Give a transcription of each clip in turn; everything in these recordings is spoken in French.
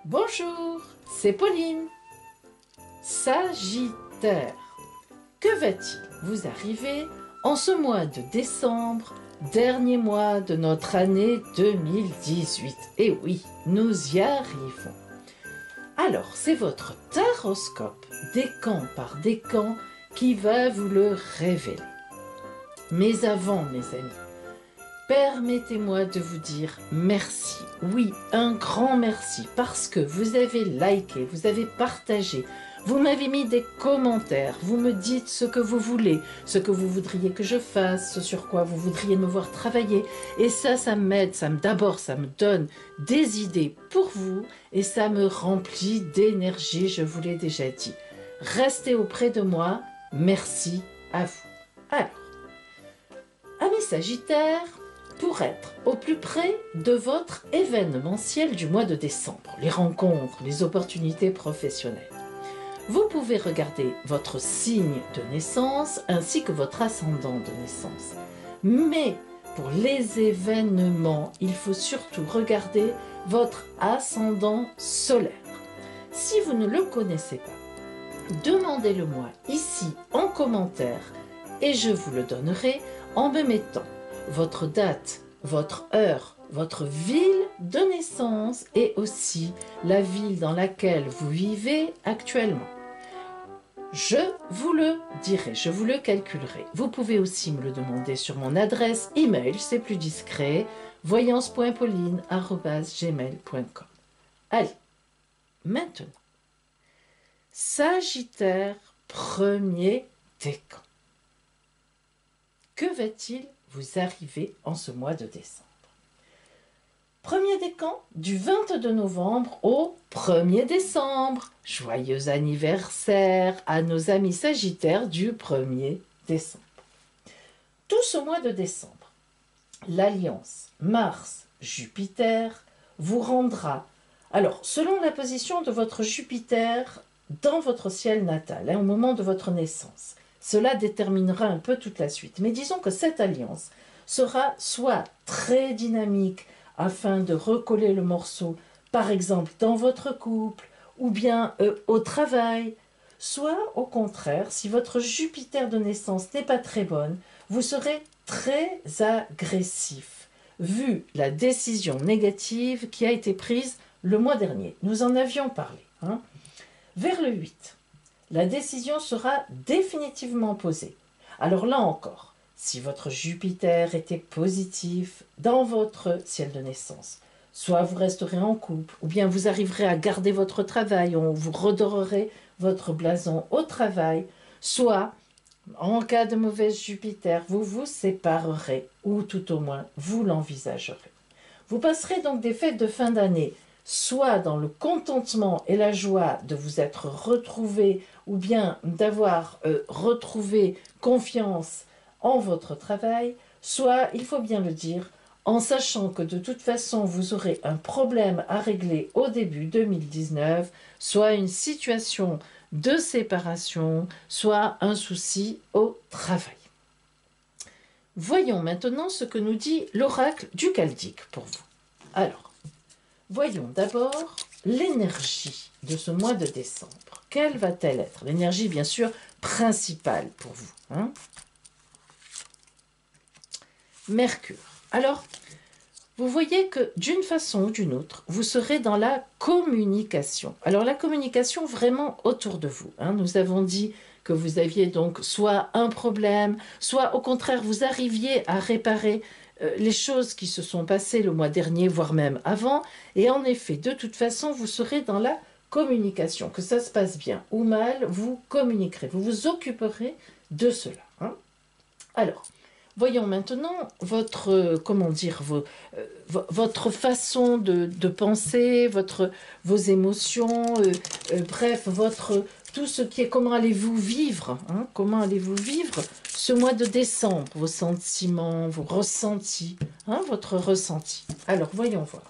Bonjour, c'est Pauline. Sagittaire, que va-t-il vous arriver en ce mois de décembre, dernier mois de notre année 2018? Et oui, nous y arrivons. Alors, c'est votre taroscope, décan par décan, qui va vous le révéler. Mais avant, mes amis, permettez-moi de vous dire merci. Oui, un grand merci parce que vous avez liké, vous avez partagé, vous m'avez mis des commentaires, vous me dites ce que vous voulez, ce que vous voudriez que je fasse, ce sur quoi vous voudriez me voir travailler. Et ça m'aide, d'abord, ça me donne des idées pour vous et ça me remplit d'énergie, je vous l'ai déjà dit. Restez auprès de moi, merci à vous. Alors, amis Sagittaires, pour être au plus près de votre événementiel du mois de décembre, les rencontres, les opportunités professionnelles, vous pouvez regarder votre signe de naissance ainsi que votre ascendant de naissance. Mais pour les événements, il faut surtout regarder votre ascendant solaire. Si vous ne le connaissez pas, demandez-le-moi ici en commentaire et je vous le donnerai en me mettant votre date, votre heure, votre ville de naissance et aussi la ville dans laquelle vous vivez actuellement. Je vous le dirai, je vous le calculerai. Vous pouvez aussi me le demander sur mon adresse email, c'est plus discret, voyance.pauline@gmail.com. Allez, maintenant, Sagittaire, premier décan. Que va-t-il vous arriver en ce mois de décembre? Premier décan, du 22 novembre au 1er décembre. Joyeux anniversaire à nos amis Sagittaires du 1er décembre. Tout ce mois de décembre, l'alliance Mars-Jupiter vous rendra, alors selon la position de votre Jupiter dans votre ciel natal, au moment de votre naissance, cela déterminera un peu toute la suite. Mais disons que cette alliance sera soit très dynamique afin de recoller le morceau, par exemple dans votre couple ou bien au travail, soit au contraire, si votre Jupiter de naissance n'est pas très bonne, vous serez très agressif, vu la décision négative qui a été prise le mois dernier. Nous en avions parlé. Vers le 8, la décision sera définitivement posée. Alors là encore, si votre Jupiter était positif dans votre ciel de naissance, soit vous resterez en couple, ou bien vous arriverez à garder votre travail, vous redorerez votre blason au travail, soit, en cas de mauvaise Jupiter, vous vous séparerez, ou tout au moins, vous l'envisagerez. Vous passerez donc des fêtes de fin d'année, soit dans le contentement et la joie de vous être retrouvés, ou bien d'avoir retrouvé confiance en votre travail, soit, il faut bien le dire, en sachant que de toute façon vous aurez un problème à régler au début 2019, soit une situation de séparation, soit un souci au travail. Voyons maintenant ce que nous dit l'oracle du Chaldnique pour vous. Alors, voyons d'abord l'énergie de ce mois de décembre. Quelle va-t-elle être? L'énergie, bien sûr, principale pour vous. Mercure. Alors, vous voyez que d'une façon ou d'une autre, vous serez dans la communication. Alors, la communication vraiment autour de vous. Nous avons dit que vous aviez donc soit un problème, soit au contraire, vous arriviez à réparer les choses qui se sont passées le mois dernier, voire même avant. Et en effet, de toute façon, vous serez dans la communication. Que ça se passe bien ou mal, vous communiquerez, vous vous occuperez de cela. Alors, voyons maintenant votre, votre façon de penser, vos émotions, bref, tout ce qui est comment allez-vous vivre, comment allez-vous vivre ce mois de décembre, vos sentiments, vos ressentis, votre ressenti. Alors, voyons voir.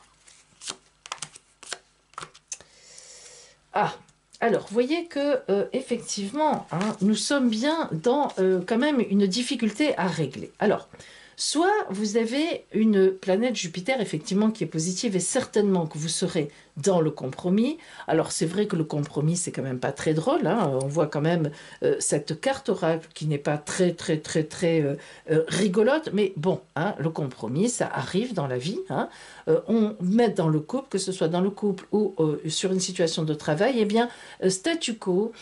Alors, vous voyez que effectivement, nous sommes bien dans quand même une difficulté à régler. Alors, soit vous avez une planète Jupiter effectivement qui est positive et certainement que vous serez dans le compromis. Alors c'est vrai que le compromis, c'est quand même pas très drôle, hein. On voit quand même cette carte oracle qui n'est pas très rigolote, mais bon, hein, le compromis, ça arrive dans la vie, hein. On met dans le couple, que ce soit dans le couple ou sur une situation de travail, eh bien, statu quo,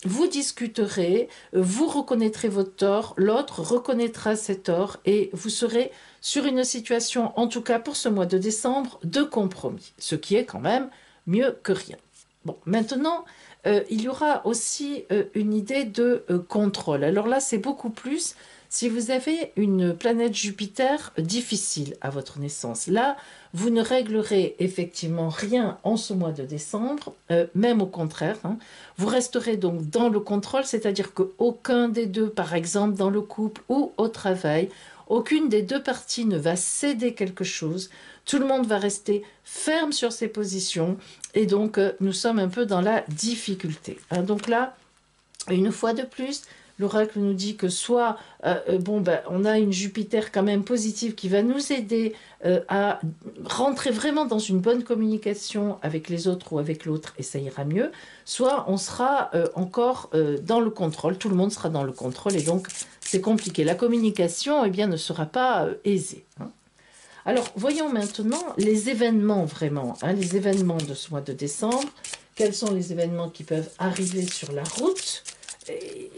vous discuterez, vous reconnaîtrez votre tort, l'autre reconnaîtra ses torts et vous serez sur une situation, en tout cas pour ce mois de décembre, de compromis, ce qui est quand même mieux que rien. Bon, maintenant, il y aura aussi une idée de contrôle. Alors là, c'est beaucoup plus si vous avez une planète Jupiter difficile à votre naissance. Là, vous ne réglerez effectivement rien en ce mois de décembre, même au contraire, hein. Vous resterez donc dans le contrôle, c'est-à-dire qu'aucun des deux, par exemple dans le couple ou au travail, aucune des deux parties ne va céder quelque chose. Tout le monde va rester ferme sur ses positions et donc nous sommes un peu dans la difficulté, hein. Donc là, une fois de plus, l'oracle nous dit que soit on a une Jupiter quand même positive qui va nous aider à rentrer vraiment dans une bonne communication avec les autres ou avec l'autre et ça ira mieux, soit on sera encore dans le contrôle, tout le monde sera dans le contrôle et donc c'est compliqué. La communication ne sera pas aisée, hein. Alors voyons maintenant les événements vraiment, hein, les événements de ce mois de décembre. Quels sont les événements qui peuvent arriver sur la route? Et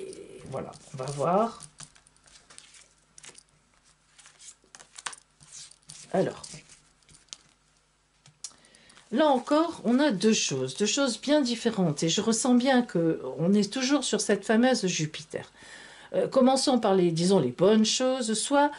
voilà, on va voir. Alors, là encore, on a deux choses bien différentes. Et je ressens bien qu'on est toujours sur cette fameuse Jupiter. Commençons par disons, les bonnes choses. Soit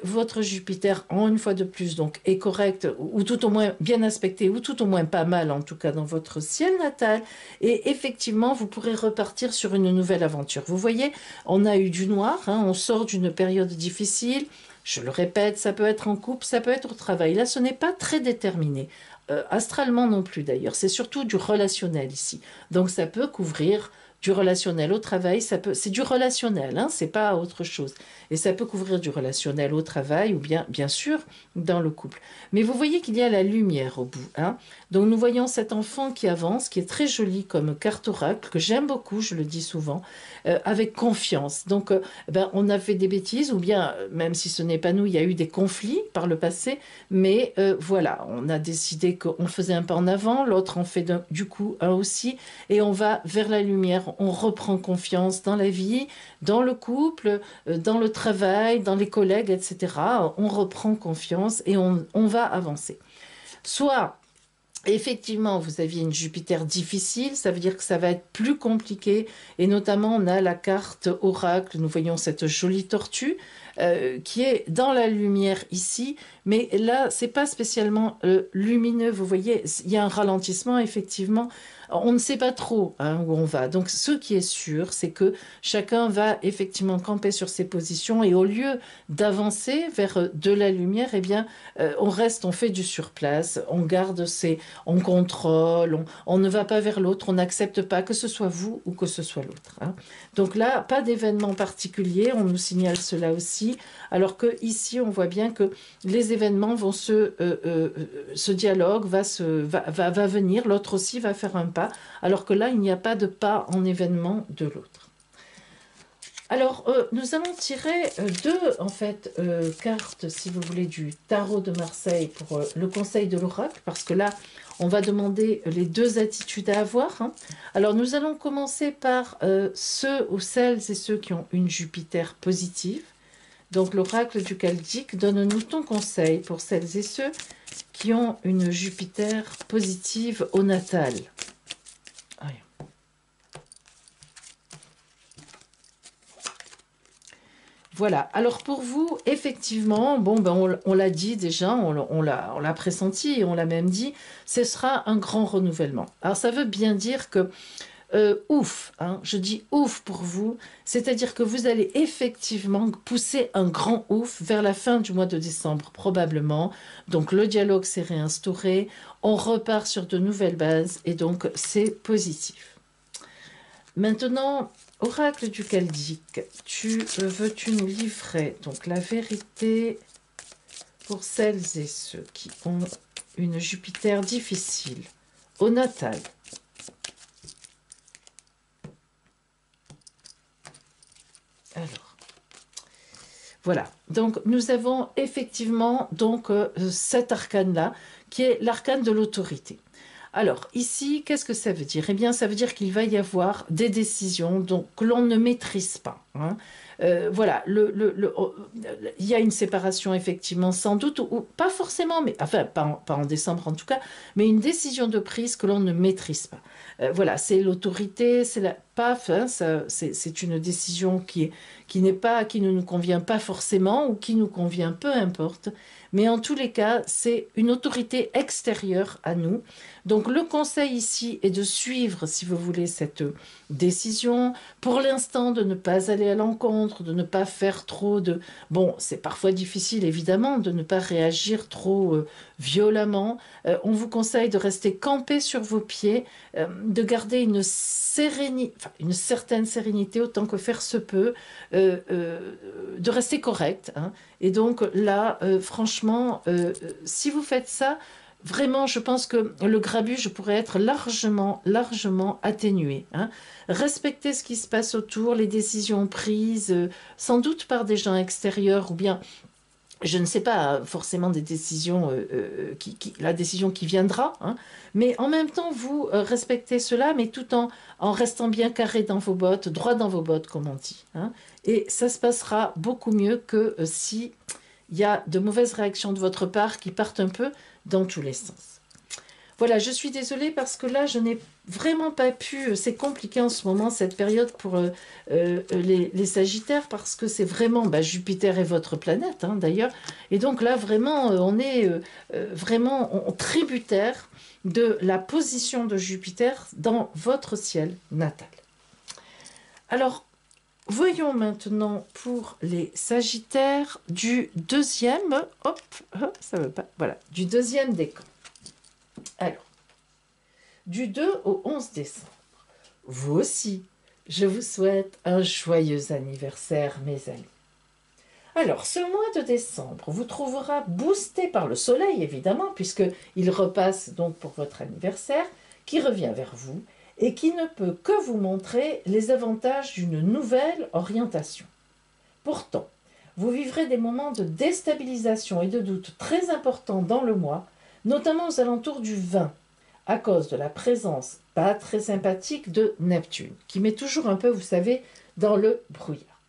votre Jupiter, en une fois de plus, donc, est correct, ou tout au moins bien aspecté, ou tout au moins pas mal, en tout cas, dans votre ciel natal. Et effectivement, vous pourrez repartir sur une nouvelle aventure. Vous voyez, on a eu du noir, hein, on sort d'une période difficile. Je le répète, ça peut être en couple, ça peut être au travail. Là, ce n'est pas très déterminé. Astralement non plus, d'ailleurs. C'est surtout du relationnel ici. Donc, ça peut couvrir du relationnel au travail, c'est du relationnel, hein, c'est pas autre chose. Et ça peut couvrir du relationnel au travail ou bien sûr dans le couple. Mais vous voyez qu'il y a la lumière au bout, hein. Donc nous voyons cet enfant qui avance, qui est très joli comme carte oracle, que j'aime beaucoup, je le dis souvent, avec confiance. Donc on a fait des bêtises ou bien, même si ce n'est pas nous, il y a eu des conflits par le passé, mais voilà, on a décidé qu'on faisait un pas en avant, l'autre en fait du coup un aussi, et on va vers la lumière. On reprend confiance dans la vie, dans le couple, dans le travail, dans les collègues, etc. On reprend confiance et on va avancer. Soit, effectivement, vous aviez une Jupiter difficile, ça veut dire que ça va être plus compliqué. Et notamment, on a la carte oracle, nous voyons cette jolie tortue qui est dans la lumière ici. Mais là, c'est pas spécialement lumineux. Vous voyez, il y a un ralentissement, effectivement. On ne sait pas trop où on va. Donc, ce qui est sûr, c'est que chacun va effectivement camper sur ses positions et au lieu d'avancer vers de la lumière, on reste, on fait du surplace, on garde on contrôle, on ne va pas vers l'autre, on n'accepte pas que ce soit vous ou que ce soit l'autre, hein. Donc là, pas d'événement particulier, on nous signale cela aussi, alors que ici, on voit bien que les événements vont ce dialogue va venir, l'autre aussi va faire un pas, alors que là, il n'y a pas de pas en événement de l'autre. Alors, nous allons tirer deux, en fait, cartes, si vous voulez, du tarot de Marseille pour le conseil de l'oracle, parce que là, on va demander les deux attitudes à avoir, hein. Alors, nous allons commencer par ceux ou celles et ceux qui ont une Jupiter positive. Donc, l'oracle du Chaldique, donne-nous ton conseil pour celles et ceux qui ont une Jupiter positive au natal. Voilà, alors pour vous, effectivement, on l'a dit déjà, on l'a pressenti et on l'a même dit, ce sera un grand renouvellement. Alors ça veut bien dire que, ouf, hein, je dis ouf pour vous, c'est-à-dire que vous allez effectivement pousser un grand ouf vers la fin du mois de décembre, probablement. Donc le dialogue s'est réinstauré, on repart sur de nouvelles bases et donc c'est positif. Maintenant, oracle du Chaldique, veux-tu nous livrer donc la vérité pour celles et ceux qui ont une Jupiter difficile au natal. Alors, voilà. Donc, nous avons effectivement donc, cet arcane-là, qui est l'arcane de l'autorité. Alors, ici, qu'est-ce que ça veut dire? Eh bien, ça veut dire qu'il va y avoir des décisions donc, que l'on ne maîtrise pas. Hein. Voilà, il y a une séparation, effectivement, sans doute, ou pas forcément, mais enfin, pas en décembre en tout cas, mais une décision de prise que l'on ne maîtrise pas. Voilà, c'est l'autorité, c'est la PAF, hein, c'est une décision qui ne nous convient pas forcément, ou qui nous convient, peu importe. Mais en tous les cas, c'est une autorité extérieure à nous. Donc le conseil ici est de suivre, si vous voulez, cette décision. Pour l'instant, de ne pas aller à l'encontre, de ne pas faire trop de... Bon, c'est parfois difficile, évidemment, de ne pas réagir trop violemment. On vous conseille de rester campé sur vos pieds, de garder une une certaine sérénité autant que faire se peut, de rester correct. Hein. Et donc là, franchement, si vous faites ça, vraiment, je pense que le grabuge pourrait être largement, largement atténué. Hein. Respectez ce qui se passe autour, les décisions prises, sans doute par des gens extérieurs ou bien, je ne sais pas, forcément des décisions, la décision qui viendra, hein, mais en même temps, vous respectez cela, mais tout en restant bien carré dans vos bottes, droit dans vos bottes, comme on dit. Hein, et ça se passera beaucoup mieux que si il y a de mauvaises réactions de votre part qui partent un peu dans tous les sens. Voilà, je suis désolée parce que là, je n'ai vraiment pas pu... C'est compliqué en ce moment, cette période pour les Sagittaires, parce que c'est vraiment... Jupiter est votre planète, hein, d'ailleurs. Et donc là, vraiment, on est vraiment tributaire de la position de Jupiter dans votre ciel natal. Alors, voyons maintenant pour les Sagittaires du deuxième... Hop, ça ne veut pas... Voilà, du deuxième décan. Alors, du 2 au 11 décembre, vous aussi, je vous souhaite un joyeux anniversaire, mes amis. Alors, ce mois de décembre vous trouvera boosté par le soleil, évidemment, puisqu'il repasse donc pour votre anniversaire, qui revient vers vous et qui ne peut que vous montrer les avantages d'une nouvelle orientation. Pourtant, vous vivrez des moments de déstabilisation et de doute très importants dans le mois, notamment aux alentours du 20, à cause de la présence pas très sympathique de Neptune, qui met toujours un peu, vous savez, dans le brouillard.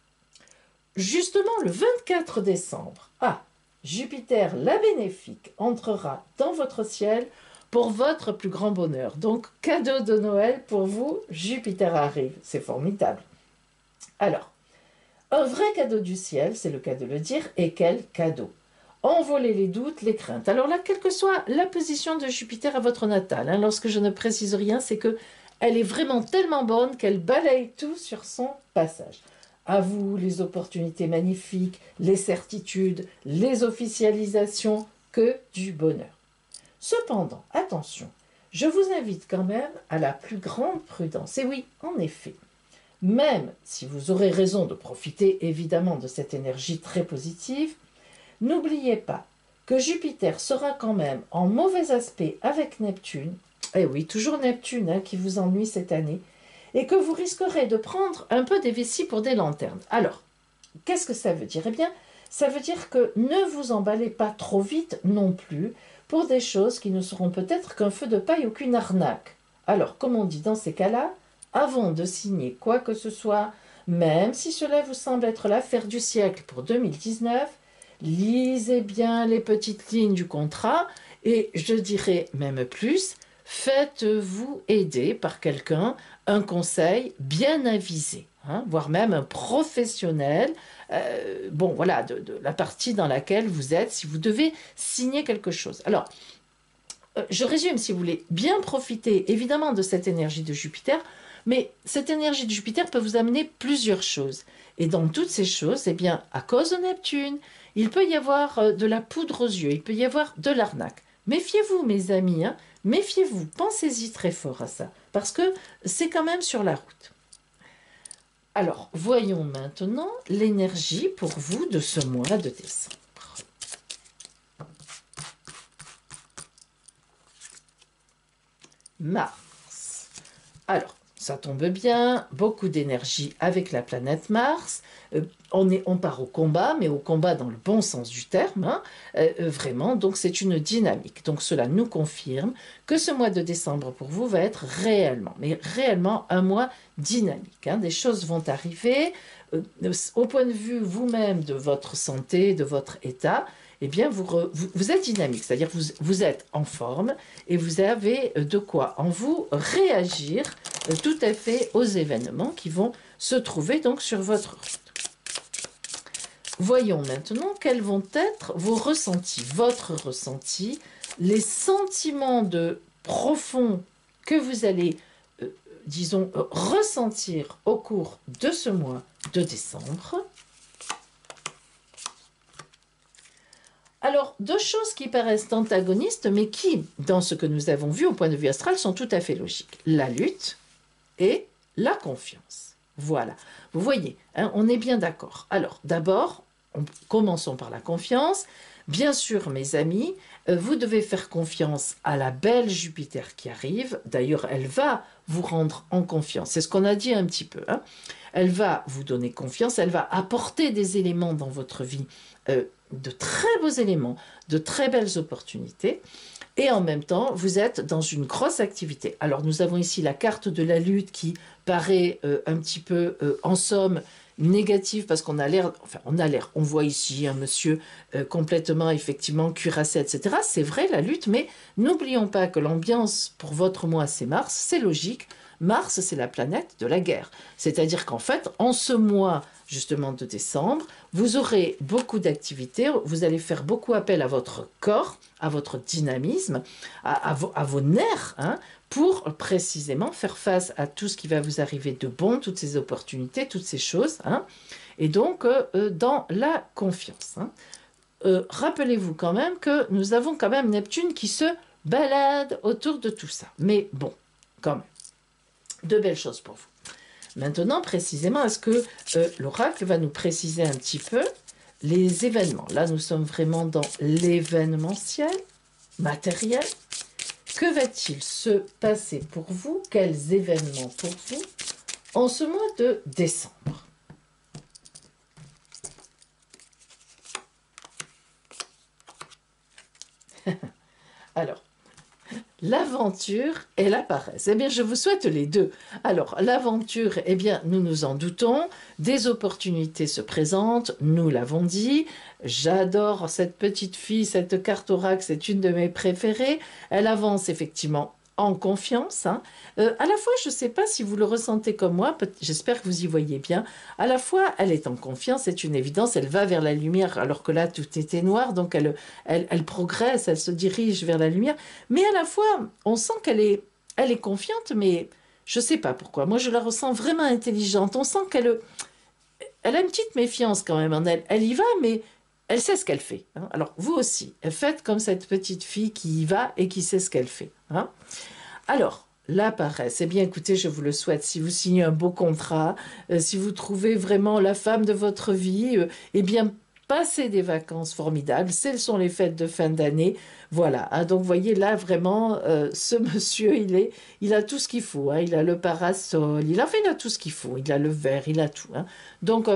Justement, le 24 décembre, Jupiter, la bénéfique, entrera dans votre ciel pour votre plus grand bonheur. Donc, cadeau de Noël pour vous, Jupiter arrive. C'est formidable. Alors, un vrai cadeau du ciel, c'est le cas de le dire, et quel cadeau! Envoler les doutes, les craintes. Alors là, quelle que soit la position de Jupiter à votre natal, hein, lorsque je ne précise rien, c'est que elle est vraiment tellement bonne qu'elle balaye tout sur son passage. À vous, les opportunités magnifiques, les certitudes, les officialisations, que du bonheur. Cependant, attention, je vous invite quand même à la plus grande prudence. Et oui, en effet, même si vous aurez raison de profiter évidemment de cette énergie très positive, n'oubliez pas que Jupiter sera quand même en mauvais aspect avec Neptune, et oui, toujours Neptune hein, qui vous ennuie cette année, et que vous risquerez de prendre un peu des vessies pour des lanternes. Alors, qu'est-ce que ça veut dire? Eh bien, ça veut dire que ne vous emballez pas trop vite non plus pour des choses qui ne seront peut-être qu'un feu de paille ou qu'une arnaque. Alors, comme on dit dans ces cas-là, avant de signer quoi que ce soit, même si cela vous semble être l'affaire du siècle pour 2019, lisez bien les petites lignes du contrat et je dirais même plus, faites-vous aider par quelqu'un, un conseil bien avisé, hein, voire même un professionnel, bon voilà, de la partie dans laquelle vous êtes, si vous devez signer quelque chose. Alors, je résume si vous voulez, bien profiter évidemment de cette énergie de Jupiter, mais cette énergie de Jupiter peut vous amener plusieurs choses. Et dans toutes ces choses, eh bien, à cause de Neptune, il peut y avoir de la poudre aux yeux, il peut y avoir de l'arnaque. Méfiez-vous, mes amis, hein, méfiez-vous, pensez-y très fort à ça, parce que c'est quand même sur la route. Alors, voyons maintenant l'énergie pour vous de ce mois de décembre. Mars. Alors, ça tombe bien, beaucoup d'énergie avec la planète Mars. On part au combat, mais au combat dans le bon sens du terme, hein, vraiment. Donc c'est une dynamique. Donc cela nous confirme que ce mois de décembre pour vous va être réellement, mais réellement un mois dynamique. Hein. Des choses vont arriver au point de vue vous-même de votre santé, de votre état. Eh bien, vous êtes dynamique, c'est-à-dire vous êtes en forme et vous avez de quoi en vous réagir tout à fait aux événements qui vont se trouver donc sur votre route. Voyons maintenant quels vont être vos ressentis, votre ressenti, les sentiments profonds que vous allez, disons, ressentir au cours de ce mois de décembre. Alors, deux choses qui paraissent antagonistes, mais qui, dans ce que nous avons vu au point de vue astral, sont tout à fait logiques. La lutte et la confiance. Voilà. Vous voyez, hein, on est bien d'accord. Alors, d'abord, commençons par la confiance. Bien sûr, mes amis, vous devez faire confiance à la belle Jupiter qui arrive. D'ailleurs, elle va vous rendre en confiance. C'est ce qu'on a dit un petit peu. Hein. Elle va vous donner confiance, elle va apporter des éléments dans votre vie, de très beaux éléments, de très belles opportunités. Et en même temps, vous êtes dans une grosse activité. Alors, nous avons ici la carte de la lutte qui paraît un petit peu, en somme, négative parce qu'on a l'air, on voit ici un monsieur complètement, effectivement, cuirassé, etc. C'est vrai, la lutte, mais n'oublions pas que l'ambiance pour votre mois, c'est Mars, c'est logique. Mars, c'est la planète de la guerre. C'est-à-dire qu'en fait, en ce mois, justement, de décembre, vous aurez beaucoup d'activités, vous allez faire beaucoup appel à votre corps, à votre dynamisme, à vos nerfs, hein, pour précisément faire face à tout ce qui va vous arriver de bon, toutes ces opportunités, toutes ces choses, hein, et donc dans la confiance. Hein. Rappelez-vous quand même que nous avons quand même Neptune qui se balade autour de tout ça. Mais bon, quand même, de belles choses pour vous. Maintenant, précisément, est-ce que l'oracle va nous préciser un petit peu les événements? Là, nous sommes vraiment dans l'événementiel, matériel. Que va-t-il se passer pour vous? Quels événements pour vous en ce mois de décembre? Alors, l'aventure et la paresse. Eh bien, je vous souhaite les deux. Alors, l'aventure, eh bien, nous nous en doutons. Des opportunités se présentent, nous l'avons dit. J'adore cette petite fille, cette carte oracle, c'est une de mes préférées. Elle avance effectivement en confiance. Hein. À la fois, je ne sais pas si vous le ressentez comme moi, j'espère que vous y voyez bien. À la fois, elle est en confiance, c'est une évidence, elle va vers la lumière, alors que là, tout était noir, donc elle progresse, elle se dirige vers la lumière. Mais à la fois, on sent qu'elle est confiante, mais je ne sais pas pourquoi. Moi, je la ressens vraiment intelligente. On sent qu'elle a une petite méfiance quand même en elle. Elle y va, mais elle sait ce qu'elle fait. Hein. Alors, vous aussi, faites comme cette petite fille qui y va et qui sait ce qu'elle fait. Hein. Alors, la paresse, eh bien écoutez, je vous le souhaite, si vous signez un beau contrat, si vous trouvez vraiment la femme de votre vie, eh bien passez des vacances formidables, ce sont les fêtes de fin d'année, voilà, hein, donc vous voyez là vraiment, ce monsieur, il a tout ce qu'il faut, hein, il a le parasol, il a tout ce qu'il faut, il a le verre, il a tout, hein, donc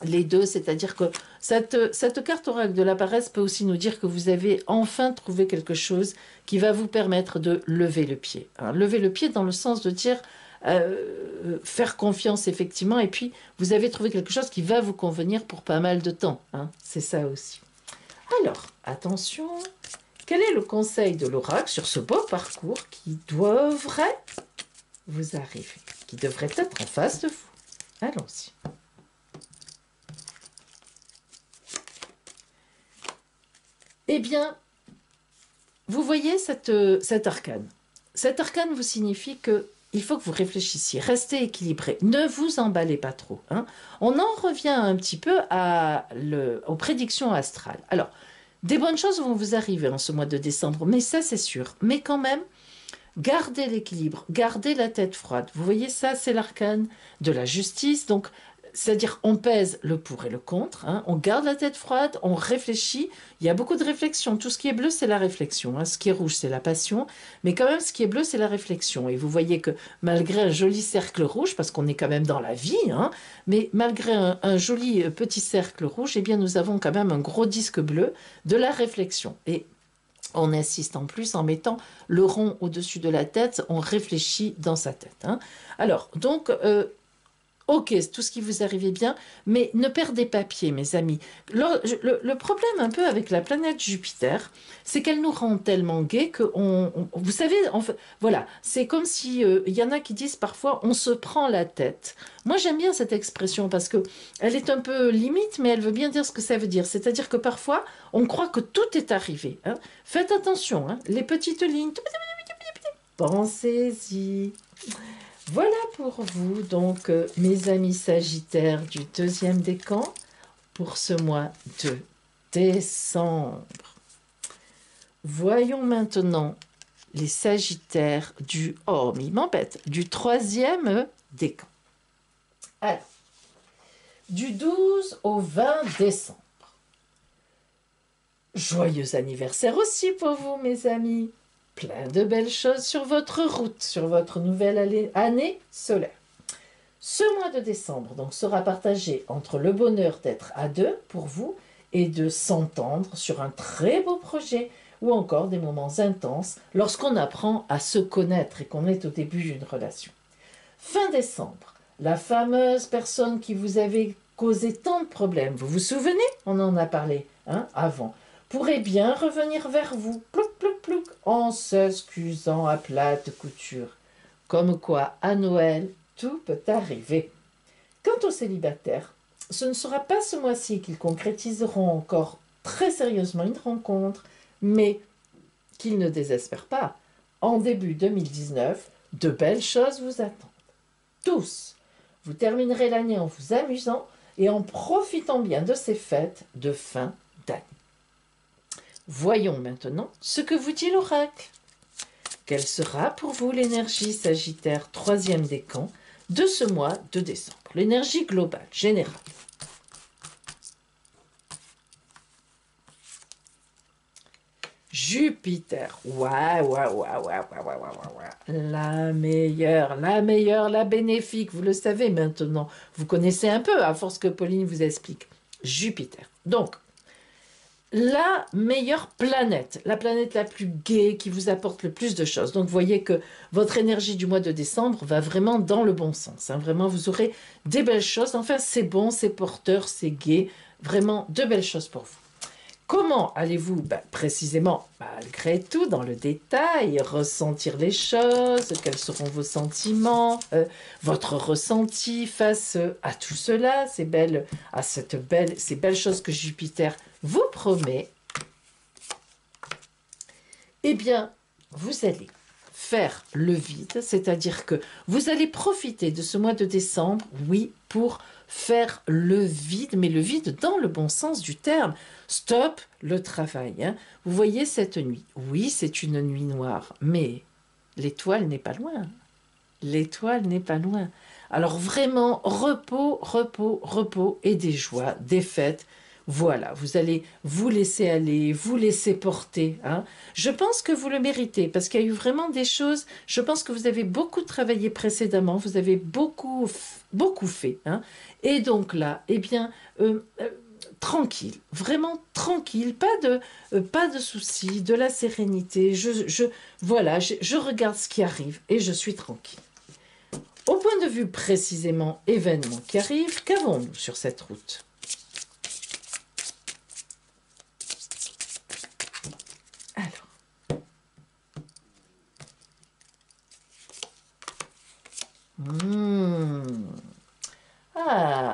les deux, c'est-à-dire que cette carte oracle de la paresse peut aussi nous dire que vous avez enfin trouvé quelque chose qui va vous permettre de lever le pied. Hein. Lever le pied dans le sens de dire faire confiance effectivement, et puis vous avez trouvé quelque chose qui va vous convenir pour pas mal de temps. Hein. C'est ça aussi. Alors, attention, quel est le conseil de l'oracle sur ce beau parcours qui devrait vous arriver, qui devrait être en face de vous? Allons-y. Eh bien, vous voyez cet arcane. Cet arcane vous signifie qu'il faut que vous réfléchissiez, restez équilibré, ne vous emballez pas trop. Hein. On en revient un petit peu aux prédictions astrales. Alors, des bonnes choses vont vous arriver en ce mois de décembre, mais ça c'est sûr. Mais quand même, gardez l'équilibre, gardez la tête froide. Vous voyez ça, c'est l'arcane de la justice, donc c'est-à-dire on pèse le pour et le contre, hein, on garde la tête froide, on réfléchit. Il y a beaucoup de réflexion. Tout ce qui est bleu, c'est la réflexion. Hein. Ce qui est rouge, c'est la passion. Mais quand même, ce qui est bleu, c'est la réflexion. Et vous voyez que malgré un joli cercle rouge, parce qu'on est quand même dans la vie, hein, mais malgré un joli petit cercle rouge, eh bien, nous avons quand même un gros disque bleu de la réflexion. Et on insiste en plus en mettant le rond au-dessus de la tête, on réfléchit dans sa tête. Hein. Alors, donc, ok, tout ce qui vous arrive est bien, mais ne perdez pas pied, mes amis. Le problème un peu avec la planète Jupiter, c'est qu'elle nous rend tellement gais que, vous savez, en fait, voilà, c'est comme si, il y en a qui disent parfois, on se prend la tête. Moi, j'aime bien cette expression parce que elle est un peu limite, mais elle veut bien dire ce que ça veut dire. C'est-à-dire que parfois, on croit que tout est arrivé. Hein. Faites attention, hein, les petites lignes, pensez-y. Voilà pour vous, donc, mes amis Sagittaires du deuxième décan, pour ce mois de décembre. Voyons maintenant les Sagittaires du... Oh, mais il m'embête, du troisième décan. Alors, du 12 au 20 décembre. Joyeux anniversaire aussi pour vous, mes amis. Plein de belles choses sur votre route, sur votre nouvelle année solaire. Ce mois de décembre donc sera partagé entre le bonheur d'être à deux pour vous et de s'entendre sur un très beau projet ou encore des moments intenses lorsqu'on apprend à se connaître et qu'on est au début d'une relation. Fin décembre, la fameuse personne qui vous avait causé tant de problèmes, vous vous souvenez? On en a parlé avant. Pourrait bien revenir vers vous, plouc, plouc, plouc, en s'excusant à plate couture. Comme quoi, à Noël, tout peut arriver. Quant aux célibataires, ce ne sera pas ce mois-ci qu'ils concrétiseront encore très sérieusement une rencontre, mais qu'ils ne désespèrent pas. En début 2019, de belles choses vous attendent. Tous, vous terminerez l'année en vous amusant et en profitant bien de ces fêtes de fin d'année. Voyons maintenant ce que vous dit l'oracle. Quelle sera pour vous l'énergie Sagittaire troisième décan de ce mois de décembre? L'énergie globale, générale. Jupiter, ouais. La meilleure, la bénéfique, vous le savez maintenant. Vous connaissez un peu, à force que Pauline vous explique. Jupiter. Donc, la meilleure planète, la planète la plus gaie, qui vous apporte le plus de choses. Donc, vous voyez que votre énergie du mois de décembre va vraiment dans le bon sens. Hein. Vraiment, vous aurez des belles choses. Enfin, c'est bon, c'est porteur, c'est gai. Vraiment, de belles choses pour vous. Comment allez-vous, précisément, malgré tout, dans le détail, ressentir les choses? Quels seront vos sentiments, votre ressenti face à tout cela, ces belles choses que Jupiter vous promet? Eh bien, vous allez faire le vide, c'est-à-dire que vous allez profiter de ce mois de décembre, oui, pour faire le vide, mais le vide dans le bon sens du terme. Stop le travail. Hein. Vous voyez cette nuit. Oui, c'est une nuit noire, mais l'étoile n'est pas loin. L'étoile n'est pas loin. Alors vraiment, repos et des joies, des fêtes. Voilà, vous allez vous laisser aller, vous laisser porter. Hein. Je pense que vous le méritez parce qu'il y a eu vraiment des choses. Je pense que vous avez beaucoup travaillé précédemment, vous avez beaucoup fait. Hein. Et donc là, eh bien, tranquille, vraiment tranquille, pas de soucis, de la sérénité. Voilà, je regarde ce qui arrive et je suis tranquille. Au point de vue précisément événement qui arrive, qu'avons-nous sur cette route ?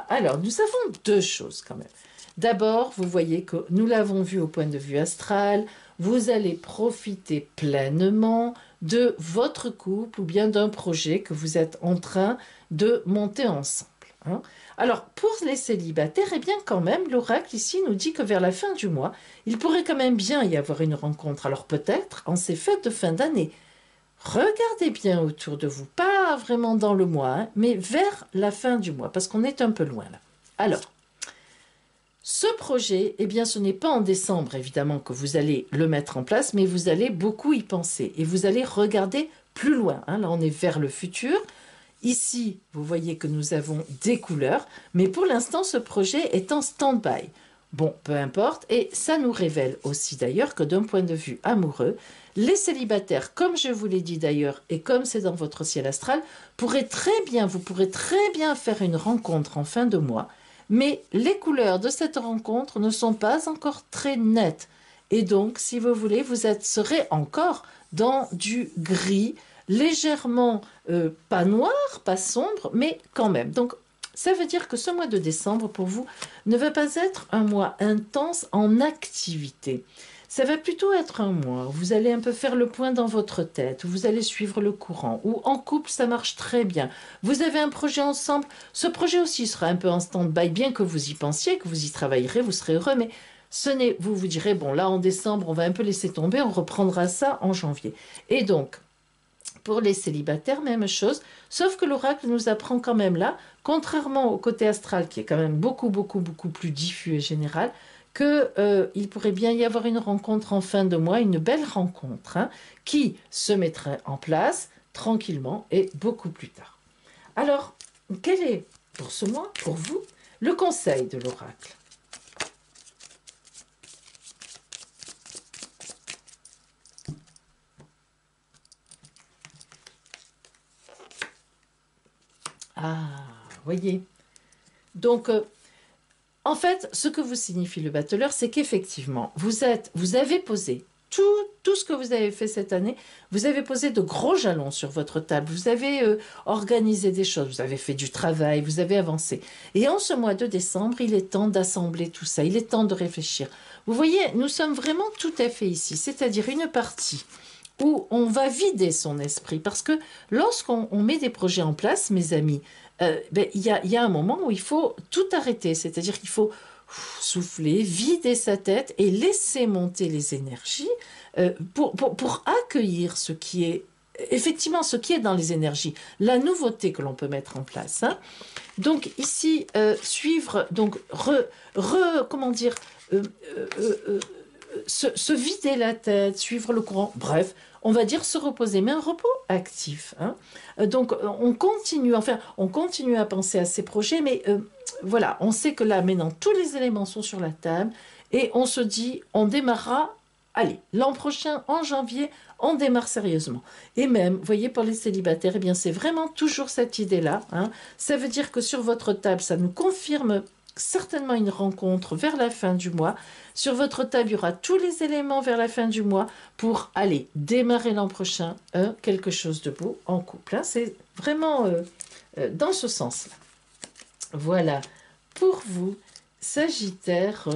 Alors, nous avons deux choses quand même. D'abord, vous voyez que nous l'avons vu au point de vue astral, vous allez profiter pleinement de votre couple ou bien d'un projet que vous êtes en train de monter ensemble. Hein. Alors, pour les célibataires, eh bien quand même, l'oracle ici nous dit que vers la fin du mois, il pourrait quand même bien y avoir une rencontre. Alors peut-être en ces fêtes de fin d'année. regardez bien autour de vous, pas vraiment dans le mois, hein, mais vers la fin du mois, parce qu'on est un peu loin là. Alors, ce projet, eh bien, ce n'est pas en décembre, évidemment, que vous allez le mettre en place, mais vous allez beaucoup y penser et vous allez regarder plus loin. Hein. Là, on est vers le futur. Ici, vous voyez que nous avons des couleurs, mais pour l'instant, ce projet est en stand-by. Bon, peu importe, et ça nous révèle aussi d'ailleurs que d'un point de vue amoureux, les célibataires, comme je vous l'ai dit d'ailleurs, et comme c'est dans votre ciel astral, vous pourrez très bien faire une rencontre en fin de mois, mais les couleurs de cette rencontre ne sont pas encore très nettes. Et donc, si vous voulez, serez encore dans du gris, légèrement pas noir, pas sombre, mais quand même. Donc, ça veut dire que ce mois de décembre, pour vous, ne va pas être un mois intense en activité. Ça va plutôt être un mois où vous allez un peu faire le point dans votre tête, où vous allez suivre le courant, où en couple, ça marche très bien. Vous avez un projet ensemble, ce projet aussi sera un peu en stand-by, bien que vous y pensiez, que vous y travaillerez, vous serez heureux, mais vous vous direz, bon là en décembre, on va un peu laisser tomber, on reprendra ça en janvier. Et donc, pour les célibataires, même chose, sauf que l'oracle nous apprend quand même là, contrairement au côté astral qui est quand même beaucoup plus diffus et général, qu'il pourrait bien y avoir une rencontre en fin de mois, une belle rencontre, hein, qui se mettrait en place tranquillement et beaucoup plus tard. Alors, quel est pour ce mois, pour vous, le conseil de l'oracle ? Ah, voyez. Donc, en fait, ce que vous signifie le battleur, c'est qu'effectivement, vous avez posé tout ce que vous avez fait cette année, vous avez posé de gros jalons sur votre table, vous avez organisé des choses, vous avez fait du travail, vous avez avancé. Et en ce mois de décembre, il est temps d'assembler tout ça, il est temps de réfléchir. Vous voyez, nous sommes vraiment tout à fait ici, c'est-à-dire une partie où on va vider son esprit. Parce que lorsqu'on met des projets en place, mes amis, il y a un moment où il faut tout arrêter. C'est-à-dire qu'il faut souffler, vider sa tête et laisser monter les énergies pour accueillir ce qui est, effectivement, ce qui est dans les énergies, la nouveauté que l'on peut mettre en place. Hein. Donc ici, suivre, donc, comment dire, se vider la tête, suivre le courant, bref, on va dire se reposer, mais un repos actif. Hein. Donc on continue à penser à ces projets, mais voilà, on sait que là maintenant tous les éléments sont sur la table et on se dit, on démarrera, allez, l'an prochain, en janvier, on démarre sérieusement. Et même, vous voyez, pour les célibataires, eh bien c'est vraiment toujours cette idée-là. Hein. Ça veut dire que sur votre table, ça nous confirme certainement une rencontre vers la fin du mois. Sur votre table, il y aura tous les éléments vers la fin du mois pour aller démarrer l'an prochain quelque chose de beau en couple. Hein. C'est vraiment dans ce sens-là. Voilà, pour vous, Sagittaire,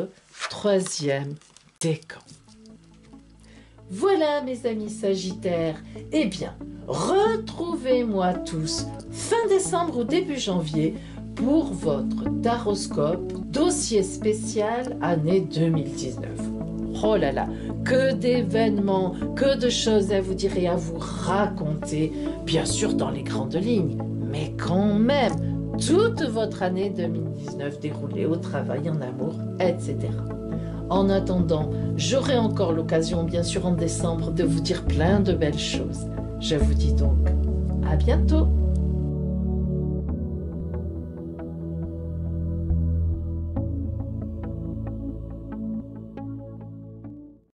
troisième décan. Voilà, mes amis Sagittaires. Eh bien, retrouvez-moi tous fin décembre ou début janvier pour votre taroscope dossier spécial année 2019. Oh là là, que d'événements, que de choses à vous dire et à vous raconter, bien sûr dans les grandes lignes, mais quand même, toute votre année 2019 déroulée au travail, en amour, etc. En attendant, j'aurai encore l'occasion, bien sûr en décembre, de vous dire plein de belles choses. Je vous dis donc à bientôt.